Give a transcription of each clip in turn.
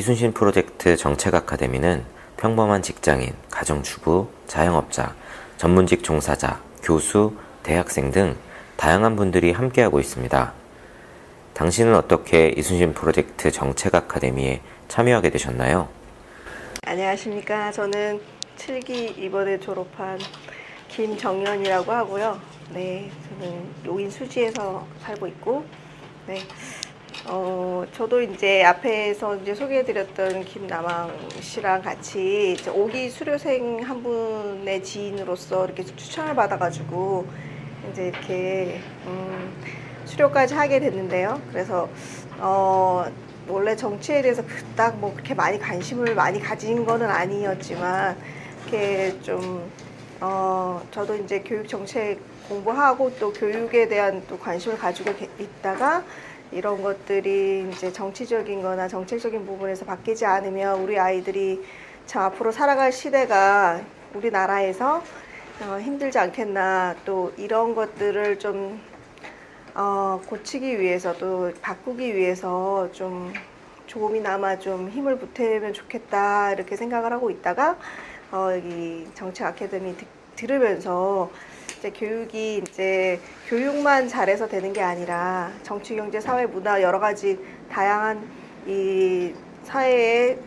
이순신 프로젝트 정책 아카데미는 평범한 직장인, 가정주부, 자영업자, 전문직 종사자, 교수, 대학생 등 다양한 분들이 함께하고 있습니다. 당신은 어떻게 이순신 프로젝트 정책 아카데미에 참여하게 되셨나요? 안녕하십니까. 저는 7기 이번에 졸업한 김정연이라고 하고요. 네, 저는 용인 수지에서 살고 있고, 네, 저도 이제 앞에서 이제 소개해드렸던 김남왕 씨랑 같이 이제 5기 수료생 한 분의 지인으로서 이렇게 추천을 받아가지고 이제 이렇게 수료까지 하게 됐는데요. 그래서 원래 정치에 대해서 그닥 뭐 그렇게 많이 관심을 많이 가진 거는 아니었지만 이렇게 좀 저도 이제 교육 정책 공부하고 또 교육에 대한 또 관심을 가지고 있다가 이런 것들이 이제 정치적인 거나 정책적인 부분에서 바뀌지 않으면 우리 아이들이 참 앞으로 살아갈 시대가 우리나라에서 힘들지 않겠나, 또 이런 것들을 좀 고치기 위해서 또 바꾸기 위해서 좀 조금이나마 좀 힘을 보태면 좋겠다 이렇게 생각을 하고 있다가 여기 정책 아카데미 들으면서 이제 교육이 이제 교육만 잘해서 되는 게 아니라 정치, 경제, 사회, 문화 여러 가지 다양한 이 사회의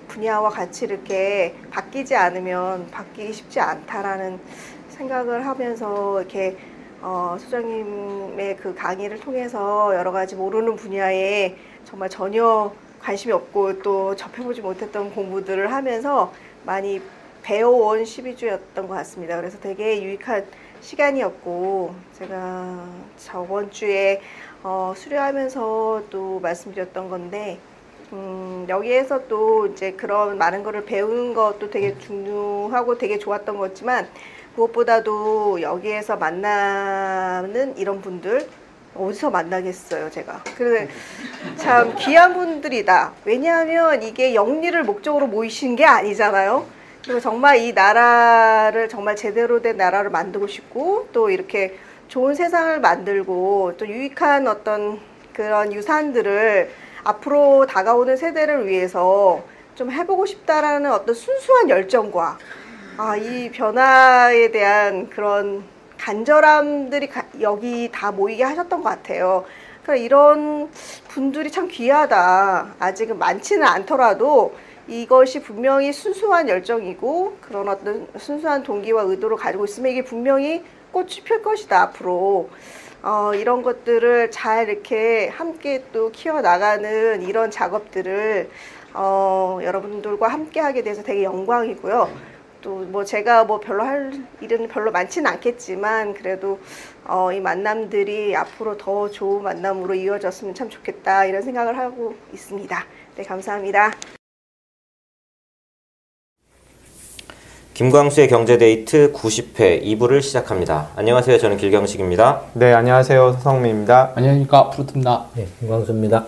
분야와 같이 이렇게 바뀌지 않으면 바뀌기 쉽지 않다라는 생각을 하면서 이렇게 소장님의 그 강의를 통해서 여러 가지 모르는 분야에 정말 전혀 관심이 없고 또 접해보지 못했던 공부들을 하면서 많이 배워온 12주였던 것 같습니다. 그래서 되게 유익한 시간이었고, 제가 저번 주에 수료하면서 또 말씀드렸던 건데, 여기에서 또 이제 그런 많은 거를 배우는 것도 되게 중요하고 되게 좋았던 거지만, 무엇보다도 여기에서 만나는 이런 분들 어디서 만나겠어요, 제가. 그래서 참 귀한 분들이다. 왜냐하면 이게 영리를 목적으로 모이신 게 아니잖아요. 그리고 정말 이 나라를 정말 제대로 된 나라를 만들고 싶고, 또 이렇게 좋은 세상을 만들고 또 유익한 어떤 그런 유산들을 앞으로 다가오는 세대를 위해서 좀 해보고 싶다라는 어떤 순수한 열정과 이 변화에 대한 그런 간절함들이 여기 다 모이게 하셨던 것 같아요. 그러니까 이런 분들이 참 귀하다. 아직은 많지는 않더라도 이것이 분명히 순수한 열정이고 그런 어떤 순수한 동기와 의도를 가지고 있으면 이게 분명히 꽃이 필 것이다, 앞으로. 이런 것들을 잘 이렇게 함께 또 키워나가는 이런 작업들을 여러분들과 함께 하게 돼서 되게 영광이고요. 또 뭐 제가 뭐 별로 할 일은 별로 많지는 않겠지만 그래도 이 만남들이 앞으로 더 좋은 만남으로 이어졌으면 참 좋겠다 이런 생각을 하고 있습니다. 네, 감사합니다. 김광수의 경제데이트 90회 2부를 시작합니다. 안녕하세요. 저는 길경식입니다. 네, 안녕하세요. 서성민입니다. 안녕하십니까. 프루트입니다. 네, 김광수입니다.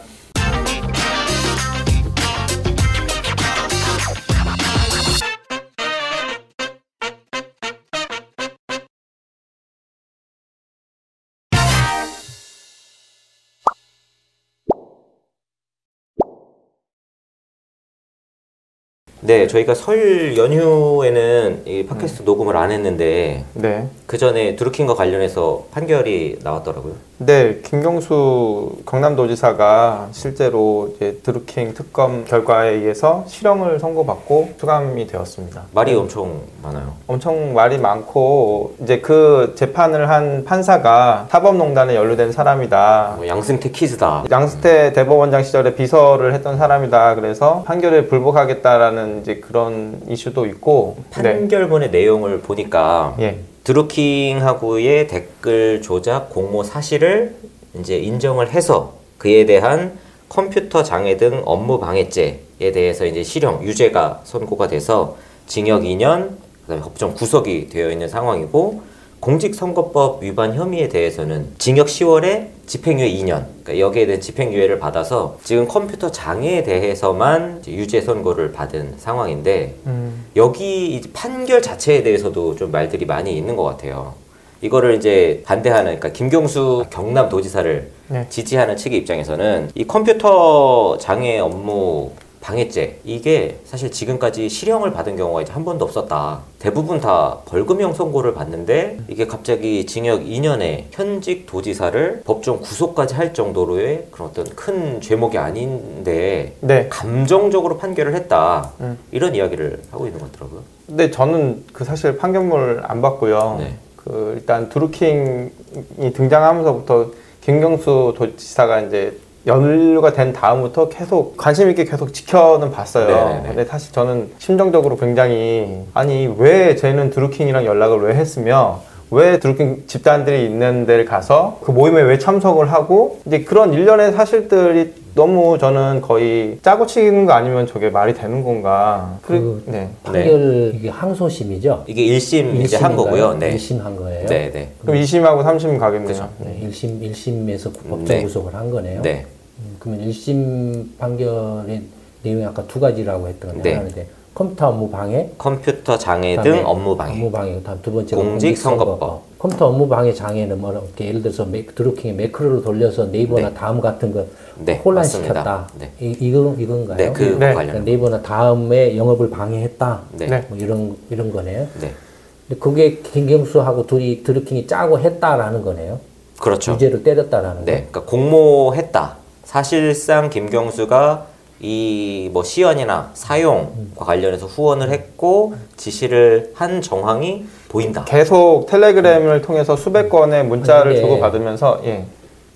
네, 저희가 설 연휴에는 이 팟캐스트 녹음을 안 했는데 네. 그 전에 드루킹과 관련해서 판결이 나왔더라고요. 네, 김경수 경남도지사가 실제로 이제 드루킹 특검 결과에 의해서 실형을 선고받고 수감이 되었습니다. 말이 엄청 많아요. 엄청 말이 많고 이제 그 재판을 한 판사가 사법농단에 연루된 사람이다. 뭐 양승태 키즈다. 양승태 대법원장 시절에 비서를 했던 사람이다. 그래서 판결에 불복하겠다라는 이제 그런 이슈도 있고. 판결문의 내용을 보니까 예. 드루킹하고의 댓글 조작 공모 사실을 이제 인정을 해서 그에 대한 컴퓨터 장애 등 업무 방해죄에 대해서 이제 실형, 유죄가 선고가 돼서 징역 2년, 그다음에 법정 구속이 되어 있는 상황이고 공직선거법 위반 혐의에 대해서는 징역 10월에 집행유예 2년, 그러니까 여기에 대한 집행유예를 받아서 지금 컴퓨터 장애에 대해서만 유죄 선고를 받은 상황인데 여기 판결 자체에 대해서도 좀 말들이 많이 있는 것 같아요. 이거를 이제 반대하는, 그러니까 김경수 경남도지사를 네. 지지하는 측의 입장에서는 이 컴퓨터 장애 업무 방해죄, 이게 사실 지금까지 실형을 받은 경우가 이제 한 번도 없었다. 대부분 다 벌금형 선고를 받는데 이게 갑자기 징역 2년에 현직 도지사를 법정 구속까지 할 정도로의 그런 어떤 큰 죄목이 아닌데 네. 감정적으로 판결을 했다. 음. 이런 이야기를 하고 있는 것 같더라고요. 근데 저는 그 사실 판결문 안 봤고요. 네. 그 일단 드루킹이 등장하면서부터 김경수 도지사가 이제 연루가 된 다음부터 계속 관심 있게 계속 지켜는 봤어요. 네네네. 근데 사실 저는 심정적으로 굉장히 아니 왜 쟤는 드루킹이랑 연락을 왜 했으며 왜 드루킹 집단들이 있는 데를 가서 그 모임에 왜 참석을 하고 이제 그런 일련의 사실들이 너무 저는 거의 짜고 치는 거 아니면 저게 말이 되는 건가. 네. 판결 이게 항소심이죠? 이게 1심 이제 한 거고요. 네. 1심 한 거예요. 네, 네. 그럼 2심하고 3심 가겠네요. 그렇죠. 네, 1심에서 법정 네. 구속을 한 거네요. 네. 그러면 1심 판결의 내용이 아까 두 가지라고 했던 건데 네. 하나는 이제 컴퓨터 업무 방해, 컴퓨터 장애 그다음에 등 업무 방해. 업무 방해, 다음 두 번째가 공직선거법. 컴퓨터 업무 방해 장애는 뭐 이렇게 예를 들어서 드루킹의 매크로를 돌려서 네이버나 네. 다음 같은 거 네, 혼란시켰다. 맞습니다. 네. 이건가요? 네, 그 네. 관련. 그러니까 네이버나 다음에 영업을 방해했다. 네. 네. 뭐 이런 거네요. 네. 근데 그게 김경수하고 둘이 드루킹이 짜고 했다라는 거네요. 그렇죠. 유죄를 때렸다라는 거. 네. 그러니까 공모했다. 사실상 김경수가 이 뭐 시연이나 사용과 관련해서 후원을 했고 지시를 한 정황이 보인다. 계속 텔레그램을 통해서 수백 건의 문자를 근데 주고받으면서 예.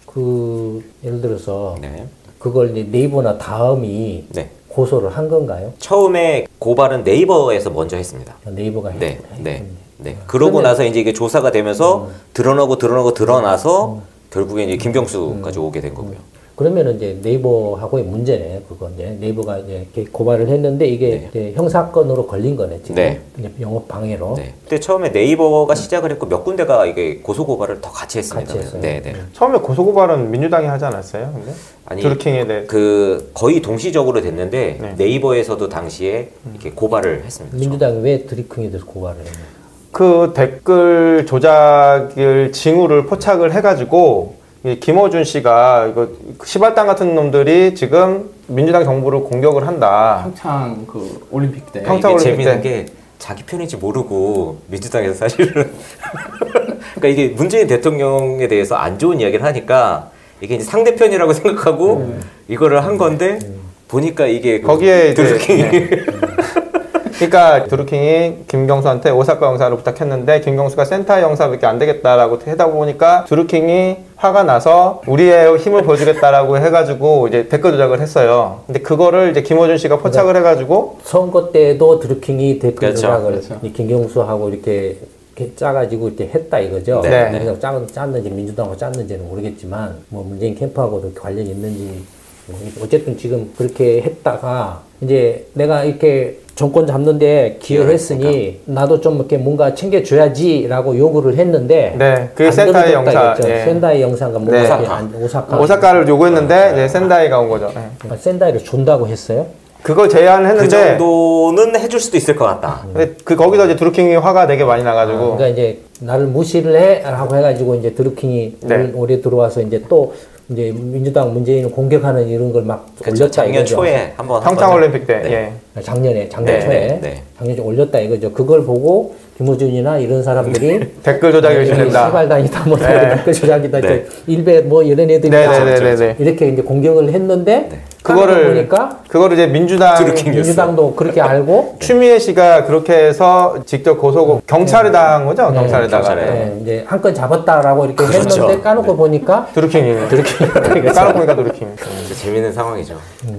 그 예를 들어서 네. 그걸 이제 네이버나 다음이 네. 고소를 한 건가요? 처음에 고발은 네이버에서 먼저 했습니다. 네이버가 네. 했- 네. 네. 그러고 그러면- 나서 이제 이게 조사가 되면서 드러나서 결국에 이제 김경수까지 오게 된 거고요. 그러면 이제 네이버하고의 문제네. 그건 이제 네이버가 이제 이렇게 고발을 했는데 이게 네. 이제 형사건으로 걸린 거네 지금. 네. 이제 영업 방해로. 네. 그때 처음에 네이버가 시작을 했고 몇 군데가 이게 고소 고발을 더 같이 했습니다. 같이 했어요. 네, 네. 처음에 고소고발은 민주당이 하지 않았어요? 근데 아니 드루킹에 대해 그 거의 동시적으로 됐는데 네. 네이버에서도 당시에 이렇게 고발을 했습니다. 민주당이 왜 드루킹에 대해서 고발을 했냐? 그 댓글 조작을 징후를 포착을 해가지고 이 김어준 씨가 이거 시발당 같은 놈들이 지금 민주당 정부를 공격을 한다. 평창 그 올림픽 때 평창 이게 올림픽 재밌는 때. 게 자기 편인지 모르고 민주당에서 사실은 그러니까 이게 문재인 대통령에 대해서 안 좋은 이야기를 하니까 이게 이제 상대편이라고 생각하고 이거를 한 건데 보니까 이게 거기에 이제- 드루킹이 그러니까 드루킹이 김경수한테 오사카 영사를 부탁했는데 김경수가 센터 영사밖에 안 되겠다라고 하다 보니까 드루킹이 화가 나서 우리의 힘을 보여주겠다라고 해가지고 이제 댓글 조작을 했어요. 근데 그거를 이제 김어준 씨가 포착을 해가지고 선거 때도 드루킹이 댓글 그렇죠. 조작을 그렇죠. 이 김경수하고 이렇게 짜가지고 이렇게 했다 이거죠. 네. 민주당 짰는지 민주당하고 짰는지는 모르겠지만 뭐 문재인 캠프하고도 관련이 있는지 어쨌든 지금 그렇게 했다가 이제 내가 이렇게 정권 잡는데 기여했으니 나도 좀 이렇게 뭔가 챙겨줘야지라고 요구를 했는데 네, 그게 안 센타이 들어줬다 영사, 이거죠. 예. 센다이 영사가 뭔가 네. 이렇게 오사카 오사카를 요구했는데 이제 센다이가 온 거죠. 네. 그러니까 센다이를 준다고 했어요. 그걸 제안을 그 했는데 정도는 해줄 수도 있을 것 같다. 근데 그 거기서 이제 드루킹이 화가 되게 많이 나가지고 그러니까 이제 나를 무시를 해라고 해가지고 이제 드루킹이 네. 올해 들어와서 이제 또 이제 민주당 문재인을 공격하는 이런 걸 막 그렇죠. 올렸다 작년 이거죠. 초에 한번 평창 올림픽 때 예. 작년 네, 초에 네. 작년 초에 올렸다 이거죠. 그걸 보고 김우준이나 이런 사람들이 댓글 조작이 의심된다. 시발단이다 뭐 네. 댓글 조작이다 네. 일베 뭐 이런 애들이 네네네네. 이렇게 이제 공격을 했는데 그거를 보니까 그거를 이제 민주당 드루킹 민주당도 그렇게 알고 추미애 씨가 그렇게 해서 직접 고소 경찰에 당한 거죠. 네. 경찰에다가 경찰에. 네, 이제 한 건 잡았다라고 이렇게 그렇죠. 했는데 까놓고 보니까 드루킹이 까놓고 보니까 드루킹. 진짜 재밌는 상황이죠.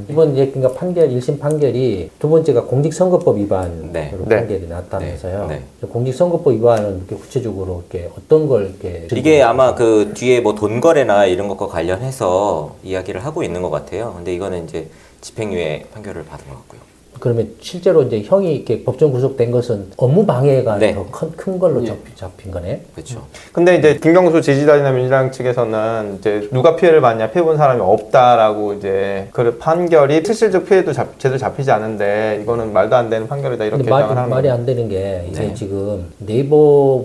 이번 이제 그러니까 판결 1심 판결이 두 번째가 공직선거법 위반으로 네. 네. 판결이 났다면서요. 네. 공직선거법 위반은 이렇게 구체적으로 이렇게 어떤 걸 이렇게 이게 아마 그 뒤에 뭐 돈 거래나 이런 것과 관련해서 이야기를 하고 있는 것 같아요. 근데 이거는 이제 집행유예 판결을 받은 것 같고요. 그러면 실제로 이제 형이 이렇게 법정 구속된 것은 업무 방해가 네. 더 큰 걸로 예. 잡힌 거네. 그렇죠. 근데 이제 김경수 지지자나 민주당 측에서는 이제 누가 피해를 받냐, 피해 본 사람이 없다라고 이제 그 판결이 실질적 피해도 제대로 잡히지 않은데 이거는 말도 안 되는 판결이다 이렇게 근데 주장을 하는 말이 거죠. 안 되는 게 이게 네. 지금 네이버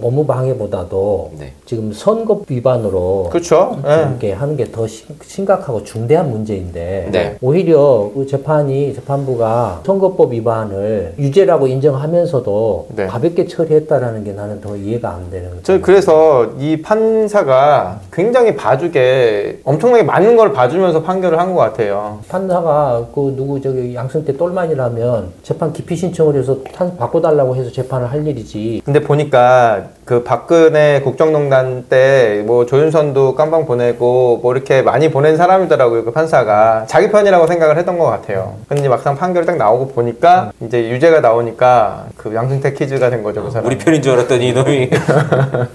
업무 방해보다도 네. 지금 선거 위반으로 그렇죠. 예. 이렇게 하는 게 더 심각하고 중대한 문제인데 네. 오히려 그 재판부가 선거법 위반을 유죄라고 인정하면서도 네. 가볍게 처리했다라는 게 나는 더 이해가 안 되는 거죠. 저 그래서 이 판사가 굉장히 봐주게 엄청나게 많은 걸 봐주면서 판결을 한 것 같아요. 판사가 그 누구 저기 양승태 똘만이라면 재판 기피 신청을 해서 바꿔달라고 해서 재판을 할 일이지. 근데 보니까 그 박근혜 국정농단 때 뭐 조윤선도 깜방 보내고 뭐 이렇게 많이 보낸 사람이더라고요. 그 판사가 자기 편이라고 생각을 했던 것 같아요. 근데 이제 막상 판결이 딱 나오고 보니까 이제 유죄가 나오니까 그 양승태 퀴즈가 된 거죠. 그 사람. 우리 편인 줄 알았더니 이놈이.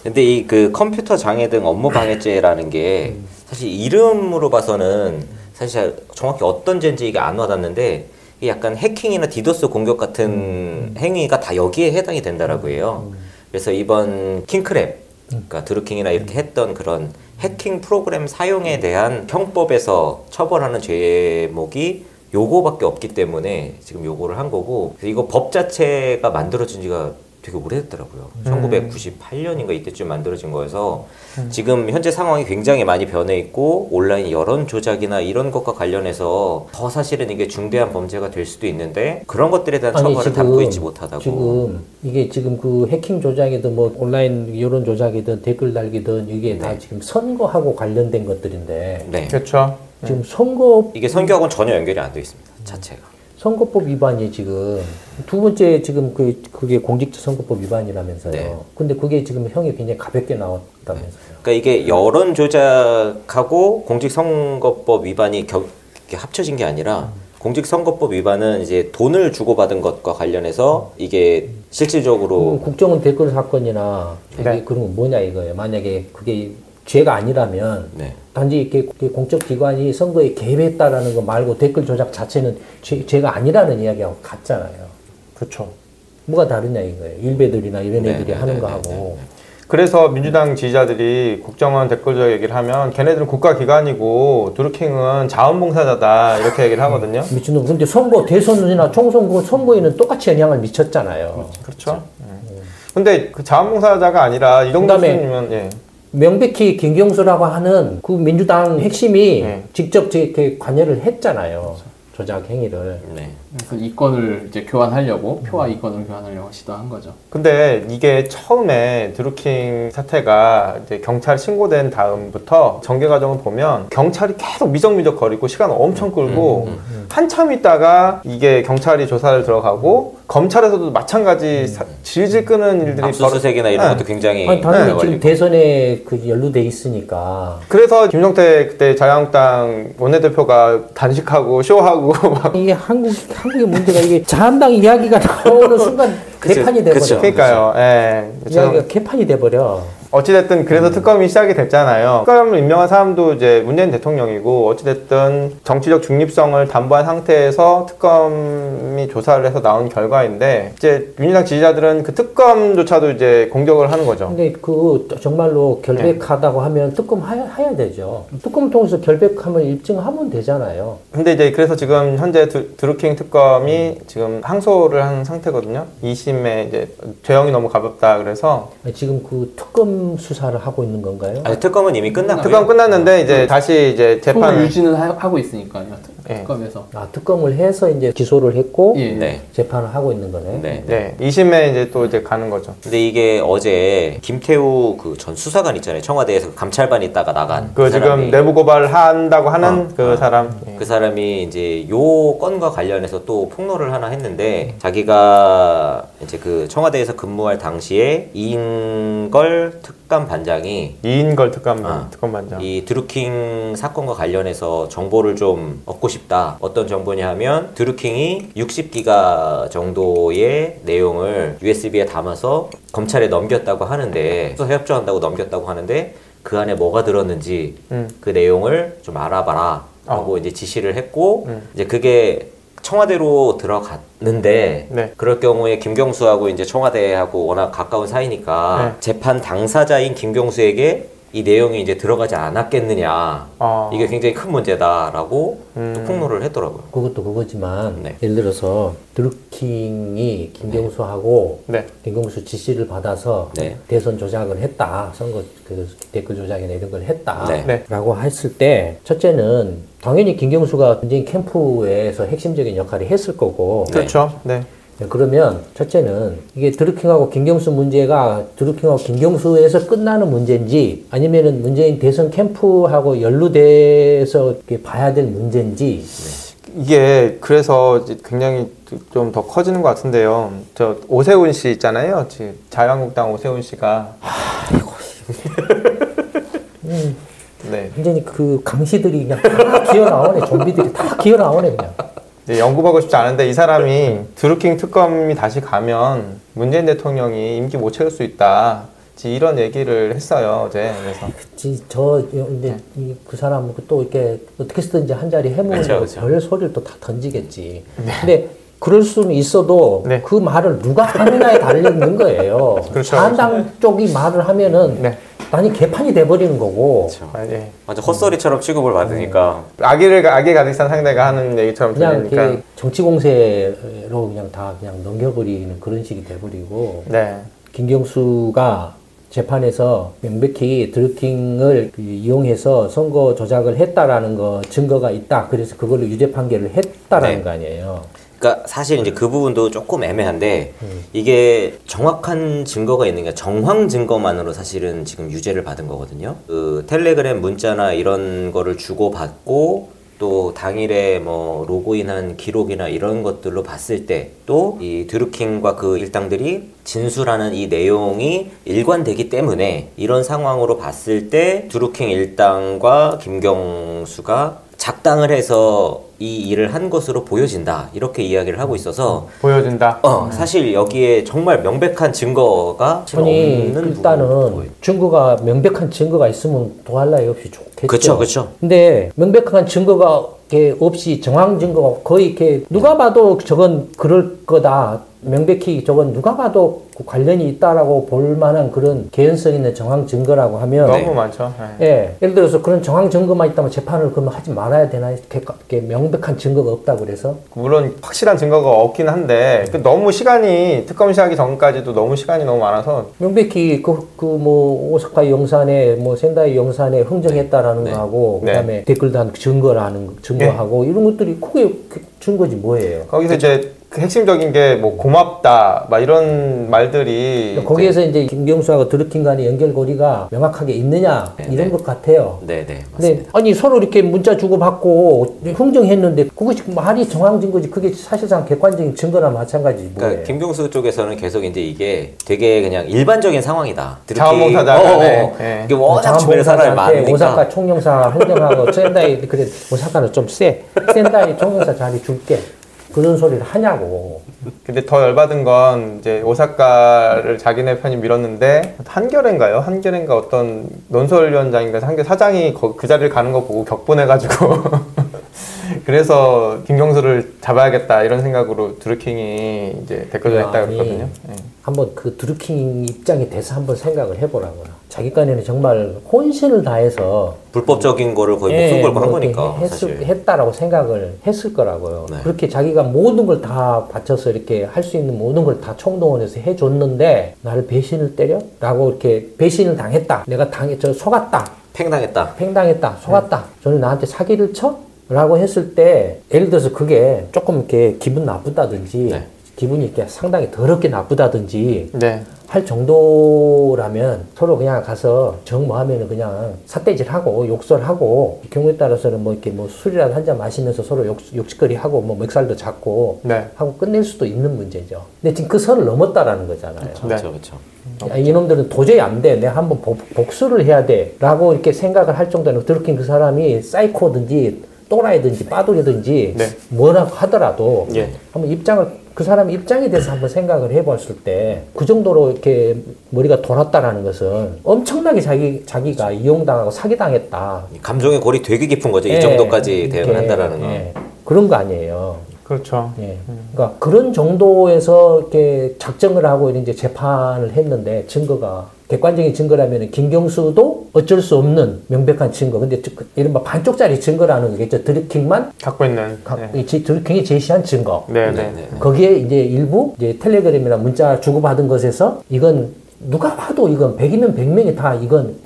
근데 이 그 컴퓨터 장애 등 업무 방해죄라는 게 사실 이름으로 봐서는 사실 정확히 어떤 죄인지 이게 안 와닿는데 이게 약간 해킹이나 디도스 공격 같은 행위가 다 여기에 해당이 된다라고 해요. 그래서 이번 킹크랩, 그러니까 드루킹이나 이렇게 했던 그런 해킹 프로그램 사용에 대한 형법에서 처벌하는 제목이 요거밖에 없기 때문에 지금 요거를 한 거고, 이거 법 자체가 만들어진 지가 되게 오래됐더라고요. 1998년인가 이때쯤 만들어진 거여서 지금 현재 상황이 굉장히 많이 변해 있고 온라인 여론 조작이나 이런 것과 관련해서 더 사실은 이게 중대한 범죄가 될 수도 있는데 그런 것들에 대한 처벌을 담고 있지 못하다고. 지금 이게 지금 그 해킹 조작이든 뭐 온라인 여론 조작이든 댓글 달기든 이게 다 지금 선거하고 관련된 것들인데 네. 그렇죠. 지금 선거 이게 선거하고는 전혀 연결이 안 돼 있습니다. 자체가. 선거법 위반이 지금 두 번째 지금 그게 공직자 선거법 위반이라면서요. 네. 근데 그게 지금 형이 굉장히 가볍게 나왔다면서요. 그러니까 이게 여론 조작하고 공직선거법 위반이 이렇게 합쳐진 게 아니라 공직선거법 위반은 이제 돈을 주고받은 것과 관련해서 이게 실질적으로 국정원 댓글 사건이나 네. 그런 건 뭐냐 이거예요. 만약에 그게 죄가 아니라면 네. 단지 이렇게 공적 기관이 선거에 개입했다라는 거 말고 댓글 조작 자체는 죄가 아니라는 이야기하고 같잖아요. 그렇죠. 뭐가 다르냐 이거예요. 일베들이나 이런 애들이 네, 하는 네, 거하고. 그래서 민주당 지지자들이 국정원 댓글 조작 얘기를 하면 걔네들은 국가기관이고 드루킹은 자원봉사자다 이렇게 얘기를 하거든요. 미친놈. 근데 대선이나 총선 선거에는 똑같이 영향을 미쳤잖아요. 그렇죠. 근데 그 자원봉사자가 아니라 이 정도 그다음에 수준이면 예. 명백히 김경수라고 하는 그 민주당 핵심이 네. 직접 이렇게 관여를 했잖아요. 조작 행위를. 네. 그래서 이권을 이제 교환하려고 표와 이권을 교환하려고 시도한 거죠. 근데 이게 처음에 드루킹 사태가 이제 경찰 신고된 다음부터 전개 과정을 보면 경찰이 계속 미적미적 거리고 시간을 엄청 끌고 한참 있다가 이게 경찰이 조사를 들어가고 검찰에서도 마찬가지 질질 끄는 일들이 압수수색이나 이런 것도 굉장히 아니, 당연히 오래 지금 걸리고. 대선에 그 연루돼 있으니까. 그래서 김성태 그때 자유한국당 원내대표가 단식하고 쇼하고 막 이게 한국의 문제가 이게 자한당 이야기가 나오는 순간 그쵸, 개판이 돼버려. 그쵸. 그러니까요. 예. 이야기가 개판이 돼버려. 어찌됐든 그래서 특검이 시작이 됐잖아요. 특검을 임명한 사람도 이제 문재인 대통령이고 어찌됐든 정치적 중립성을 담보한 상태에서 특검이 조사를 해서 나온 결과인데 이제 민주당 지지자들은 그 특검조차도 이제 공격을 하는 거죠. 근데 그 정말로 결백하다고 하면 특검 해야 되죠. 특검을 통해서 결백함을 입증하면 되잖아요. 근데 이제 그래서 지금 현재 드루킹 특검이 지금 항소를 한 상태거든요. 2심에 이제 죄형이 너무 가볍다 그래서 지금 그 특검 수사를 하고 있는 건가요? 아니, 특검은 이미 끝났고요. 특검 끝났는데 이제 다시 이제 소을 재판을 유지는 하고 있으니까요. 예. 특검에서. 아, 특검을 해서 이제 기소를 했고 예. 네. 재판을 하고 있는 거네. 네. 네 2심에 이제 또 이제 가는 거죠. 근데 이게 어제 김태우 그 전 수사관 있잖아요. 청와대에서 감찰반 있다가 나간 그 지금 사람이 내부 고발을 한다고 하는 그 사람. 그 사람이 이제 요 건과 관련해서 또 폭로를 하나 했는데 자기가 이제 그 청와대에서 근무할 당시에 이인걸 특감 반장이 이인걸 특검반장. 이 드루킹 사건과 관련해서 정보를 좀 얻고 싶다. 어떤 정보냐 하면 드루킹이 60기가 정도의 내용을 USB에 담아서 검찰에 넘겼다고 하는데 수사 협조한다고 넘겼다고 하는데 그 안에 뭐가 들었는지 그 내용을 좀 알아봐라 하고 이제 지시를 했고 이제 그게 청와대로 들어갔는데 네. 그럴 경우에 김경수하고 이제 청와대하고 워낙 가까운 사이니까 네. 재판 당사자인 김경수에게 이 내용이 이제 들어가지 않았겠느냐. 이게 굉장히 큰 문제다라고 또 폭로를 했더라고요. 그것도 그거지만 네. 예를 들어서 드루킹이 김경수하고 네. 김경수 지시를 받아서 네. 대선 조작을 했다, 선거 그 댓글 조작이나 이런 걸 네. 했다라고 했을 때 첫째는 당연히 김경수가 문재인 캠프에서 핵심적인 역할을 했을 거고 그렇죠. 네. 네, 그러면 첫째는 이게 드루킹하고 김경수 문제가 드루킹하고 김경수에서 끝나는 문제인지 아니면은 문재인 대선 캠프하고 연루돼서 이렇게 봐야 될 문제인지 이게 그래서 이제 굉장히 좀 더 커지는 것 같은데요. 저 오세훈 씨 있잖아요. 지금 자유한국당 오세훈 씨가 네. 완전히 그 강시들이 그냥 다 기어 나오네. 좀비들이 다 기어 나오네 그냥. 이제 연구하고 싶지 않은데 이 사람이 드루킹 특검이 다시 가면 문재인 대통령이 임기 못 채울 수 있다. 이런 얘기를 했어요 어제. 그래서 이제 그 사람 또 이렇게 어떻게 쓰든지 한 자리 해먹으려고 그렇죠. 별 소리를 또 다 던지겠지. 근데 그럴 수는 있어도 네. 그 말을 누가 하느냐에 달려 있는 거예요. 그렇죠, 자한당 쪽이 말을 하면은 네. 단이 개판이 돼버리는 거고. 그렇죠. 예. 완전 헛소리처럼 취급을 받으니까 악의 가득 찬 상대가 하는 얘기처럼 그냥 들리니까. 이렇게 정치 공세로 그냥 다 그냥 넘겨버리는 그런 식이 돼버리고. 네. 김경수가 재판에서 명백히 드루킹을 이용해서 선거 조작을 했다라는 거 증거가 있다. 그래서 그걸로 유죄 판결을 했다라는 네. 거 아니에요. 그러니까 사실 이제 그 부분도 조금 애매한데 이게 정확한 증거가 있는 게 정황 증거만으로 사실은 지금 유죄를 받은 거거든요. 그 텔레그램 문자나 이런 거를 주고받고 또 당일에 뭐 로그인한 기록이나 이런 것들로 봤을 때 또 이 드루킹과 그 일당들이 진술하는 이 내용이 일관되기 때문에 이런 상황으로 봤을 때 드루킹 일당과 김경수가 작당을 해서 이 일을 한 것으로 보여진다 이렇게 이야기를 하고 있어서 보여진다. 사실 여기에 정말 명백한 증거가 지금 아니 없는 일단은 부분이 증거가 명백한 증거가 있으면 더할 나위 없이 좋겠죠. 그쵸, 그쵸. 근데 명백한 증거가 이렇게 없이 정황 증거가 거의 이렇게 누가 봐도 저건 그럴 거다. 명백히 저건 누가 봐도 관련이 있다라고 볼 만한 그런 개연성 있는 정황 증거라고 하면 너무 많죠. 네. 예, 예를 들어서 그런 정황 증거만 있다면 재판을 그러면 하지 말아야 되나요? 이렇게 명백한 증거가 없다고 그래서 물론 확실한 증거가 없긴 한데 너무 시간이 특검 시작하기 전까지도 너무 시간이 너무 많아서 명백히 뭐 오사카 용산에 뭐 센다이 용산에 흥정했다라는 네. 거하고 네. 그다음에 댓글 단 증거하고 이런 것들이 그게 증거지 뭐예요? 거기서 이제 그 핵심적인 게 뭐 고맙다 막 이런 말들이 거기에서 이제 김경수하고 드루킹 간의 연결고리가 명확하게 있느냐 네, 이런 네. 것 같아요. 네네 근데 맞습니다. 아니 서로 이렇게 문자 주고받고 흥정했는데 그것이 말이 정황 증거지 그게 사실상 객관적인 증거나 마찬가지지 뭐예요? 그러니까 김경수 쪽에서는 계속 이제 이게 되게 그냥 일반적인 상황이다. 자원봉사자 네. 이게 워낙 주변에 사람이 많으니까 오사카 총영사 흥정하고 센다이 그래 오사카는 좀 세. 센다이 총영사 자리 줄게. 그런 소리를 하냐고. 근데 더 열받은 건 이제 오사카를 자기네 편이 밀었는데 한겨레인가 어떤 논설위원장인가 한겨레 사장이 그 자리를 가는 거 보고 격분해가지고 그래서 김경수를 잡아야겠다 이런 생각으로 드루킹이 이제 댓글을 했다 아니, 그랬거든요. 네. 한번 그 드루킹 입장이 돼서 한번 생각을 해보라고요. 자기 간에는 정말 혼신을 다해서 불법적인 거를 거의 목숨 걸고 한 뭐 이렇게 거니까 사실. 했다라고 생각을 했을 거라고요. 네. 그렇게 자기가 모든 걸 다 바쳐서 이렇게 할 수 있는 모든 걸 다 총동원해서 해줬는데 나를 배신을 때려? 라고 이렇게 배신을 당했다. 내가 속았다. 팽당했다. 팽당했다. 속았다. 저는 나한테 사기를 쳐? 라고 했을 때 예를 들어서 그게 조금 이렇게 기분 나쁘다든지 네. 기분이 이렇게 상당히 더럽게 나쁘다든지 네. 할 정도라면 서로 그냥 가서 정모하면은 그냥 삿대질하고 욕설하고 경우에 따라서는 뭐 이렇게 뭐 술이라도 한 잔 마시면서 서로 욕짓거리 하고 뭐 멱살도 잡고 네. 하고 끝낼 수도 있는 문제죠. 근데 지금 그 선을 넘었다라는 거잖아요. 그렇죠, 그렇죠. 야, 이놈들은 도저히 안 돼. 내가 한번 복수를 해야 돼. 라고 이렇게 생각을 할 정도는 드루킹 그 사람이 사이코든지 또라이든지 빠돌이든지 네. 뭐라고 하더라도 예. 한번 그 사람 입장에 대해서 한번 생각을 해봤을 때 그 정도로 이렇게 머리가 돌았다라는 것은 엄청나게 자기가 이용당하고 사기당했다. 감정의 골이 되게 깊은 거죠. 이 예, 정도까지 대응을 이렇게, 한다라는 건. 예, 그런 거 아니에요. 그렇죠. 예. 그러니까 그런 정도에서 이렇게 작정을 하고 이제 재판을 했는데 증거가 객관적인 증거라면 김경수도 어쩔 수 없는 명백한 증거. 근데 이른바 반쪽짜리 증거라는 거겠죠. 드루킹만 갖고 있는. 드루킹이 제시한 증거. 네. 거기에 이제 일부 이제 텔레그램이나 문자 주고받은 것에서 이건 누가 봐도 이건 100이면 100명이 다 이건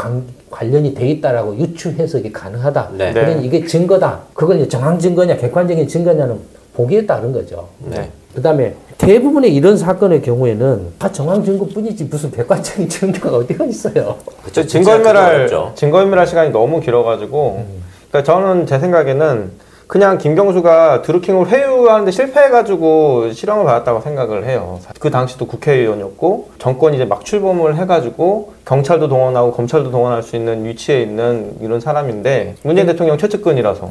관련이 돼 있다라고 유추 해석이 가능하다. 네. 그러니 이게 증거다. 그걸 이제 정황 증거냐 객관적인 증거냐는 보기에 따른 거죠. 네. 그다음에 대부분의 이런 사건의 경우에는 다 정황 증거뿐이지 무슨 객관적인 증거가 어디가 있어요. 그쵸, 증거인멸할 시간이 너무 길어가지고 그러니까 저는 제 생각에는 그냥 김경수가 드루킹을 회유하는데 실패해가지고 실형을 받았다고 생각을 해요. 그 당시도 국회의원이었고 정권이 이제 막 출범을 해가지고 경찰도 동원하고 검찰도 동원할 수 있는 위치에 있는 이런 사람인데 문재인 대통령 최측근이라서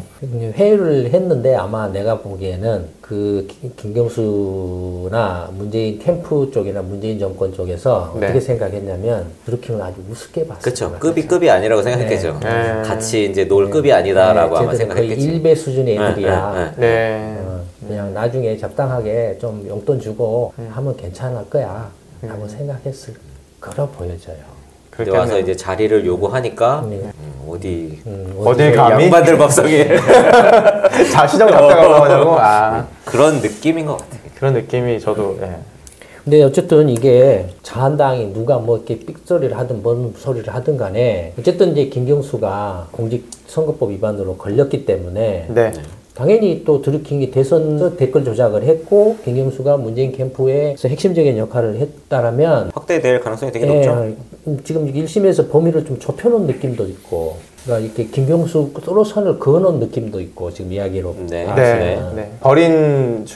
회유를 했는데 아마 내가 보기에는 그 김경수나 문재인 캠프 쪽이나 문재인 정권 쪽에서 네. 어떻게 생각했냐면 드루킹을 아주 우습게 봤어요. 그렇죠. 급이 아니라고 생각했겠죠. 네. 같이 이제 놀 급이 아니다라고 아마 거의 생각했겠지. 일배 수준의 애들이야. 네. 그냥 나중에 적당하게 좀 용돈 주고 하면 괜찮을 거야 라고 생각했을 거로 보여져요. 근데 와서 이제 자리를 요구하니까 네. 어디 어딜 감히 양반들 밥상에 자시정 잡다가 하냐고 그런 느낌인 것 같아요. 그런 느낌이 저도 근데 어쨌든 이게 자한당이 누가 뭐 이렇게 삑소리를 하든 뭔 소리를 하든 간에 어쨌든 이제 김경수가 공직선거법 위반으로 걸렸기 때문에 네. 당연히 또 드루킹이 대선 댓글 조작을 했고 김경수가 문재인 캠프에서 핵심적인 역할을 했다라면 확대될 가능성이 되게 높죠. 지금 1심에서 범위를 좀 좁혀놓은 느낌도 있고 그러니까 이렇게 김경수 서로 선을 그어놓은 느낌도 있고 지금 이야기로 네. 네. 버린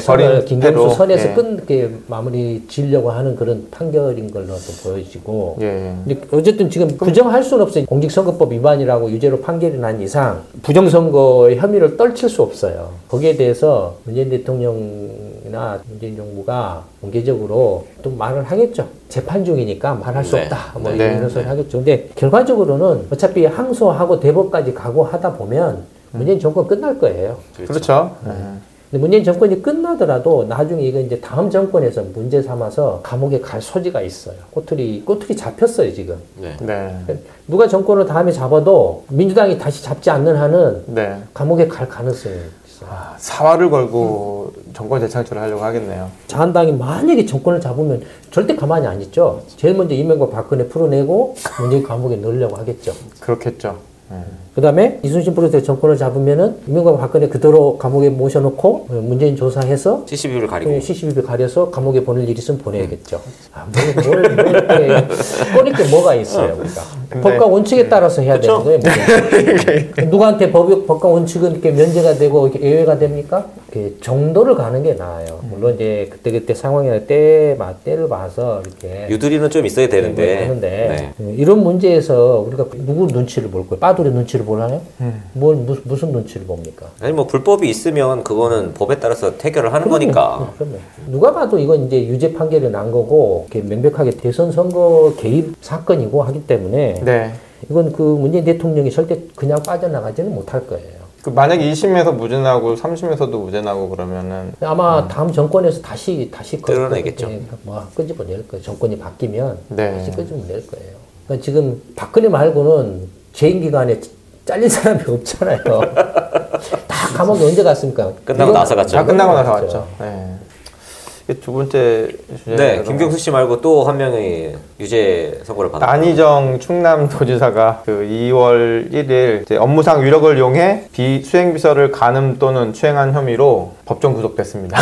버린 김경수 대로. 선에서 끝게 마무리 지으려고 하는 그런 판결인 걸로 또 보여지고 근데 어쨌든 지금 부정할 수는 없어요. 공직선거법 위반이라고 유죄로 판결이 난 이상 부정선거의 혐의를 떨칠 수 없어요. 거기에 대해서 문재인 대통령이나 문재인 정부가 공개적으로 또 말을 하겠죠. 재판 중이니까 말할 수 없다. 뭐 이런 소리 하겠죠. 근데 결과적으로는 어차피 항소하고 대법까지 가고 하다 보면 문재인 정권 끝날 거예요. 그렇죠. 근데 문재인 정권이 끝나더라도 나중에 이거 이제 다음 정권에서 문제 삼아서 감옥에 갈 소지가 있어요. 꼬투리 잡혔어요, 지금. 네. 누가 정권을 다음에 잡아도 민주당이 다시 잡지 않는 한은 감옥에 갈 가능성이 있어요. 사활을 걸고 정권 재창출을 하려고 하겠네요. 자한당이 만약에 정권을 잡으면 절대 가만히 안 있죠. 제일 먼저 이명박 박근혜 풀어내고 문재인 감옥에 넣으려고 하겠죠. 그렇겠죠. 그 다음에 이순신 프로젝트 정권을 잡으면은 이명박 박근혜 그대로 감옥에 모셔놓고 문재인 조사해서 CCTV를 가리고 CCTV 가려서 감옥에 보낼 일이 있으면 보내야겠죠. 뭘 이렇게 꺼릴 게 뭐가 있어요, 우리가. 법과 원칙에 따라서 해야 되는 거예요. 누구한테 법과 원칙은 이렇게 면제가 되고 이렇게 예외가 됩니까? 이렇게 정도를 가는 게 나아요. 물론 이제 그때 상황이나 때를 봐서 이렇게 유두리는 좀 있어야 되는데 이런 문제에서 우리가 누구 눈치를 볼 거예요? 빠돌의 눈치를 보나요? 무슨 눈치를 봅니까? 아니 뭐 불법이 있으면 그거는 법에 따라서 태결을 하는 거니까. 그럼요. 누가 봐도 이건 이제 유죄 판결이 난 거고 이렇게 명백하게 대선 선거 개입 사건이고 하기 때문에 이건 그 문재인 대통령이 절대 그냥 빠져나가지는 못할 거예요. 그 만약에 2심에서 무죄 나고 3심에서도 무죄 나고 그러면은 아마 다음 정권에서 다시 끌어내겠죠. 뭐 끄집어낼 거예요. 정권이 바뀌면 다시 끄집어낼 거예요. 그러니까 지금 박근혜 말고는 재임 기간에 잘린 사람이 없잖아요. 다 감옥에 언제 갔습니까? 끝나고 나서 갔죠. 다 끝나고 나서 갔죠. 두 번째 주제. 김경수 씨 말고 또 한 명이 유죄 선고를 받았다. 안희정 충남도지사가 그 2월 1일 이제 업무상 위력을 이용해 수행비서를 간음 또는 추행한 혐의로 법정 구속됐습니다.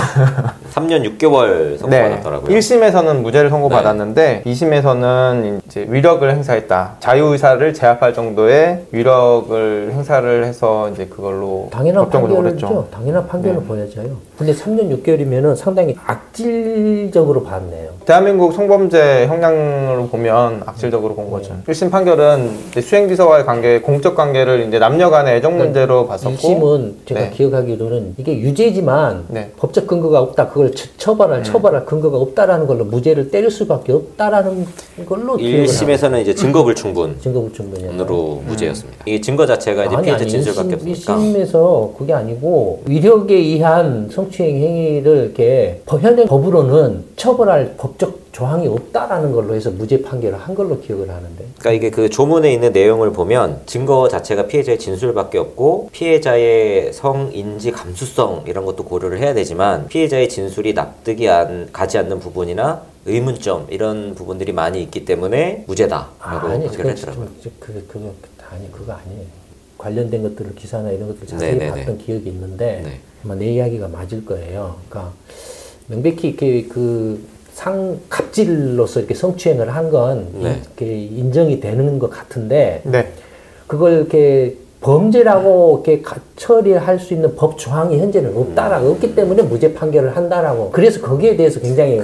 3년 6개월 선고받았더라고요. 1심에서는 무죄를 선고받았는데 2심에서는 이제 위력을 행사했다. 자유의사를 제압할 정도의 위력을 행사를 해서 이제 그걸로 당연한 법정 구속을 판결이죠. 했죠. 당연한 판결로 보여져요. 근데 3년 6개월이면은 상당히 악질적으로 봤네요. 대한민국 성범죄 형량으로 보면 악질적으로 본 거죠. 1심 판결은 이제 수행비서와의 관계, 공적 관계를 이제 남녀 간의 애정 문제로 봤었고 1심은 제가 네. 기억하기로는 이게 유죄지만 네. 법적 근거가 없다. 그걸 처벌할 근거가 없다라는 걸로 무죄를 때릴 수밖에 없다라는 걸로 기억을 1심에서는 이제 증거불충분 증거불충분이었나? 으로 무죄였습니다. 이게 증거 자체가 이제 피해자 진술밖에 없으니까 1심에서 그게 아니고 위력에 의한 성추행 행위를 이렇게 현행 법으로는 처벌할 법적 조항이 없다라는 걸로 해서 무죄 판결을 한 걸로 기억을 하는데. 그러니까 이게 그 조문에 있는 내용을 보면 증거 자체가 피해자의 진술밖에 없고 피해자의 성인지 감수성 이런 것도 고려를 해야 되지만 피해자의 진술이 납득이 가지 않는 부분이나 의문점 이런 부분들이 많이 있기 때문에 무죄다라고 아니, 판결을 했더라고요. 그거 아니에요. 관련된 것들을 기사나 이런 것들 자세히 네네네. 봤던 기억이 있는데 네. 아마 내 이야기가 맞을 거예요. 그러니까 명백히 이렇게 갑질로서 이렇게 성추행을 한 건 네. 이렇게 인정이 되는 것 같은데 네. 그걸 이렇게 범죄라고 이렇게 처리할 수 있는 법 조항이 현재는 없기 때문에 무죄 판결을 한다라고. 그래서 거기에 대해서 굉장히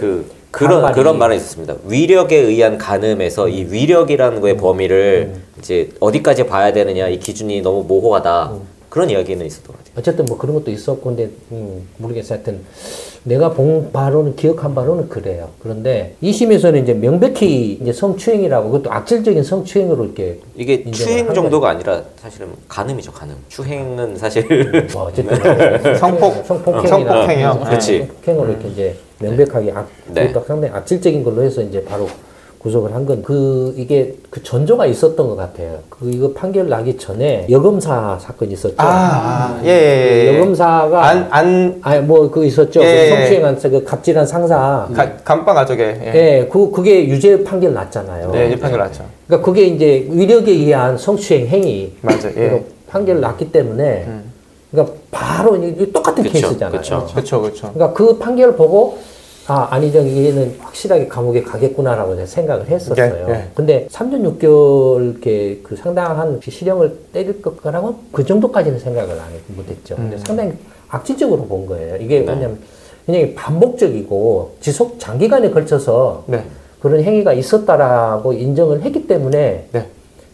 그런 말은 있었습니다. 위력에 의한 간음에서 이 위력이라는 거의 범위를 이제 어디까지 봐야 되느냐 이 기준이 너무 모호하다. 그런 이야기는 있었던 것 같아요. 어쨌든 뭐 그런 것도 있었고 근데 모르겠어요. 하여튼 내가 본 바로는 기억한 바로는 그래요. 그런데 2심에서는 이제 명백히 이제 성추행이라고 그것도 악질적인 성추행으로 이렇게 이게 인정을 추행 한 정도가 아니라 사실은 간음이죠, 간음. 추행은 사실 뭐 어쨌든 성폭행이요. 그치. 성폭행으로 이렇게 이제 명백하게 네. 그것도 상당히 악질적인 걸로 해서 이제 바로 구속을 한 건 이게 전조가 있었던 것 같아요. 이거 판결 나기 전에 여검사 사건이 있었죠. 예. 여검사가 그 있었죠. 예. 그 성추행한 그 갑질한 상사. 감방 가족에. 예. 예, 그게 유죄 판결 났잖아요. 네, 이제 판결 났죠. 그러니까 그게 이제 위력에 의한 성추행 행위. 맞아요. 예. 판결 났기 때문에. 그러니까 바로 똑같은 케이스잖아요. 그렇죠. 그러니까 그 판결을 보고 안희정 얘는 확실하게 감옥에 가겠구나라고 제가 생각을 했었어요. 네. 근데 3년 6개월 이렇게 그 상당한 실형을 때릴 거라면 그 정도까지는 생각을 못했죠. 근데 상당히 악질적으로 본 거예요. 이게 뭐냐면 굉장히 반복적이고 장기간에 걸쳐서 그런 행위가 있었다라고 인정을 했기 때문에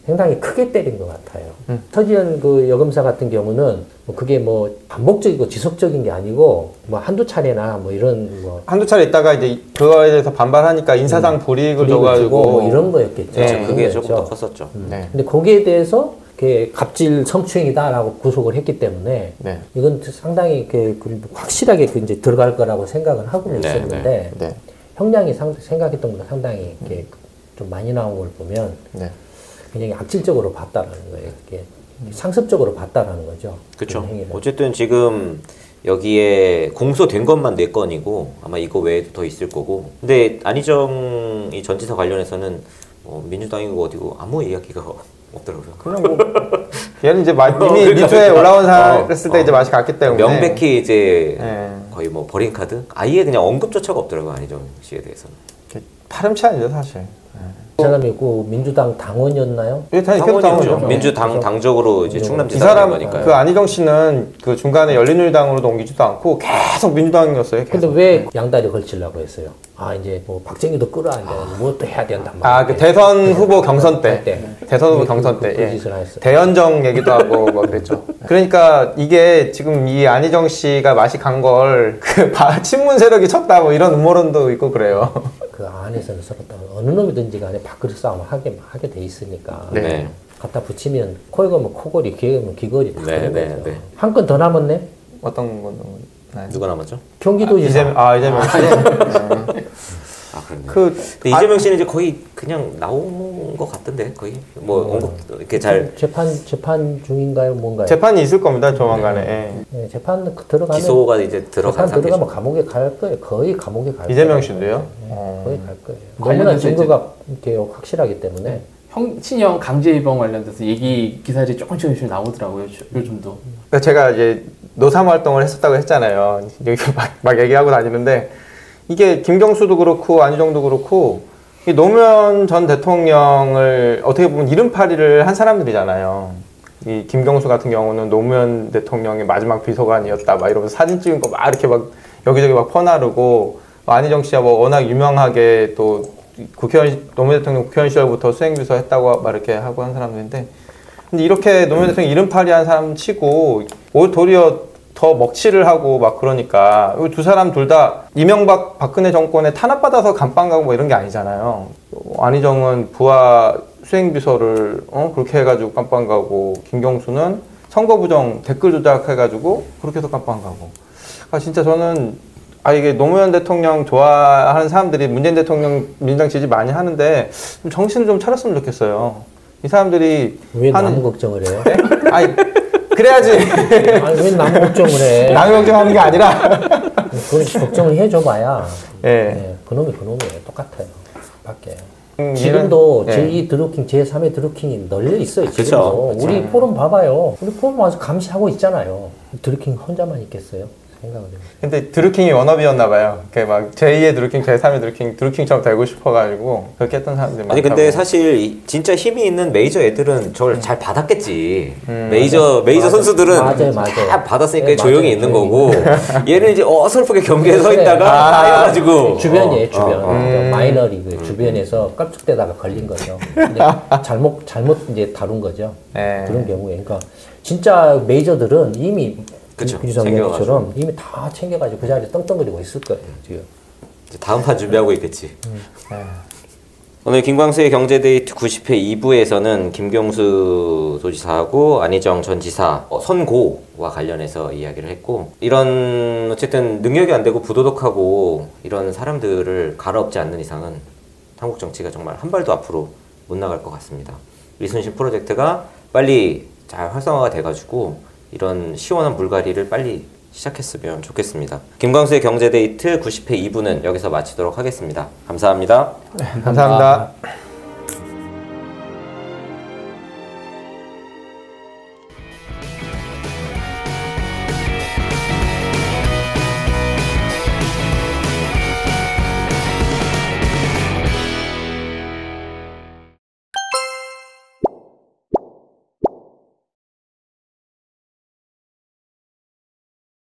상당히 크게 때린 것 같아요. 서지현 그 여검사 같은 경우는 그게 반복적이고 지속적인 게 아니고 한두 차례나 이런 한두 차례 있다가 이제 그거에 대해서 반발하니까 인사상 불이익을 줘가지고 이런 거였겠죠. 네, 그게 조금 더 컸었죠. 근데 거기에 대해서 갑질 성추행이다라고 구속을 했기 때문에 이건 상당히 확실하게 이제 들어갈 거라고 생각을 하고 있었는데 형량이 생각했던 것보다 상당히 이렇게 좀 많이 나온 걸 보면 굉장히 악질적으로 봤다라는 거예요. 이렇게 상습적으로 봤다라는 거죠. 그렇죠. 어쨌든 지금 여기에 공소된 것만 4건이고 아마 이거 외에도 더 있을 거고. 근데 안희정 이 전지사 관련해서는 민주당이고 어디고 아무 이야기가 없더라고요. 그냥 얘는 이제 이미 미투에 올라온 했을 때 이제 맛이 갔기 때문에 명백히 이제 거의 버린 카드 아예 그냥 언급조차가 없더라고요. 안희정 씨에 대해서는. 파렴치 아니죠 사실. 사람이 그 민주당 당원이었나요? 예, 당원이었죠. 민주당 당적으로 이제 이 충남지사 사람 거니까요. 그 안희정 씨는 그 중간에 열린우리당으로도 옮기지도 않고 계속 민주당이었어요. 근데 왜 양다리 걸치려고 했어요? 이제 박정희도 끌어야 돼. 뭐 또 해야 된단 말이야. 그 대선 후보 경선 때. 대선 후보 경선 때. 그 짓을 했어요. 대연정 얘기도 하고 그랬죠. 그러니까 이게 지금 이 안희정 씨가 맛이 간 걸 친문 세력이 쳤다 이런 음모론도 있고 그래요. 그 안에서는 서로 어느 놈이든지 간에 밥그릇 싸움을 하게 돼 있으니까. 네. 갖다 붙이면 코에 가면 코걸이, 귀에 가면 귀걸이 다 그런 거죠. 네. 한 건 더 남았네? 어떤 건 누가 남았죠? 경기도지사. 이재명 씨. 그렇네. 근데 이재명 씨는 이제 거의 그냥 나온 것 같던데 거의 언급 이렇게 잘 재판 중인가요, 뭔가요? 재판이 있을 겁니다 조만간에. 네, 재판 들어가면 기소가 이제 들어간 재판 들어가면 상태죠. 감옥에 갈 거예요. 거의 감옥에 갈 거예요. 이재명 씨도요? 거의 갈 거예요. 너무나 증거가 이렇게 확실하기 때문에. 친형 강제 입원 관련돼서 기사들이 조금씩 나오더라고요. 요즘도. 그러니까 제가 이제 노사모 활동을 했었다고 했잖아요. 여기 막 얘기하고 다니는데 이게 김경수도 그렇고 안희정도 그렇고 이 노무현 전 대통령을 어떻게 보면 이름팔이를 한 사람들이잖아요. 이 김경수 같은 경우는 노무현 대통령의 마지막 비서관이었다 이러면서 사진 찍은 거 이렇게 여기저기 퍼나르고 안희정 씨가 뭐 워낙 유명하게 또 노무현 대통령 국회의원 시절부터 수행비서 했다고 막 이렇게 하고 한 사람들인데, 근데 이렇게 노무현 대통령 이름팔이한 사람 치고 도리어 더 먹칠을 하고 막 그러니까 두 사람 둘 다 이명박 박근혜 정권에 탄압받아서 감방 가고 뭐 이런 게 아니잖아요. 안희정은 부하 수행비서를 그렇게 해가지고 감방 가고, 김경수는 선거부정 댓글 조작해가지고 그렇게 해서 감방 가고. 진짜 저는 이게 노무현 대통령 좋아하는 사람들이 문재인 대통령 민주당 지지 많이 하는데 좀 정신을 좀 차렸으면 좋겠어요. 이 사람들이 왜 남 걱정을 해요? 네? 그래야지. 왜 남 걱정을 해? 남이 걱정하는 게 아니라 그런 걱정을 해줘봐야. 네. 그놈이에요. 똑같아요. 밖에. 지금도 제2 드루킹, 제3의 드루킹이 널려 있어요. 지금도. 그쵸. 우리 포럼 봐봐요. 우리 포럼 와서 감시하고 있잖아요. 드루킹 혼자만 있겠어요? 생각을 해요. 근데 드루킹이 워너비였나 봐요. 막 제2의 드루킹, 제3의 드루킹처럼 되고 싶어가지고 그렇게 했던 사람들이 많다고. 아니 근데 사실 진짜 힘이 있는 메이저 애들은 저걸 잘 받았겠지. 메이저 선수들은 맞아요. 다 받았으니까 네, 조용히 맞아요. 있는 거고, 얘는 이제 어설프게 경기에 서 있다가 쌓여가지고 주변이에요, 주변. 마이너리그 주변에서 깝죽대다가 걸린 거죠. 근데 잘못 이제 다룬 거죠. 네. 그런 경우에. 그러니까 진짜 메이저들은 이미 그쵸. 유상현처럼 이미 다 챙겨가지고 그 자리에 떵떵거리고 있을 거예요, 지금. 이제 다음 판 준비하고 있겠지. 네. 오늘 김광수의 경제데이트 90회 2부에서는 김경수 도지사하고 안희정 전 지사 선고와 관련해서 이야기를 했고, 이런 어쨌든 능력이 안 되고 부도덕하고 이런 사람들을 갈아엎지 않는 이상은 한국 정치가 정말 한 발도 앞으로 못 나갈 것 같습니다. 이순신 프로젝트가 빨리 잘 활성화가 돼가지고 이런 시원한 물갈이를 빨리 시작했으면 좋겠습니다. 김광수의 경제데이트 90회 2부는 여기서 마치도록 하겠습니다. 감사합니다. 감사합니다.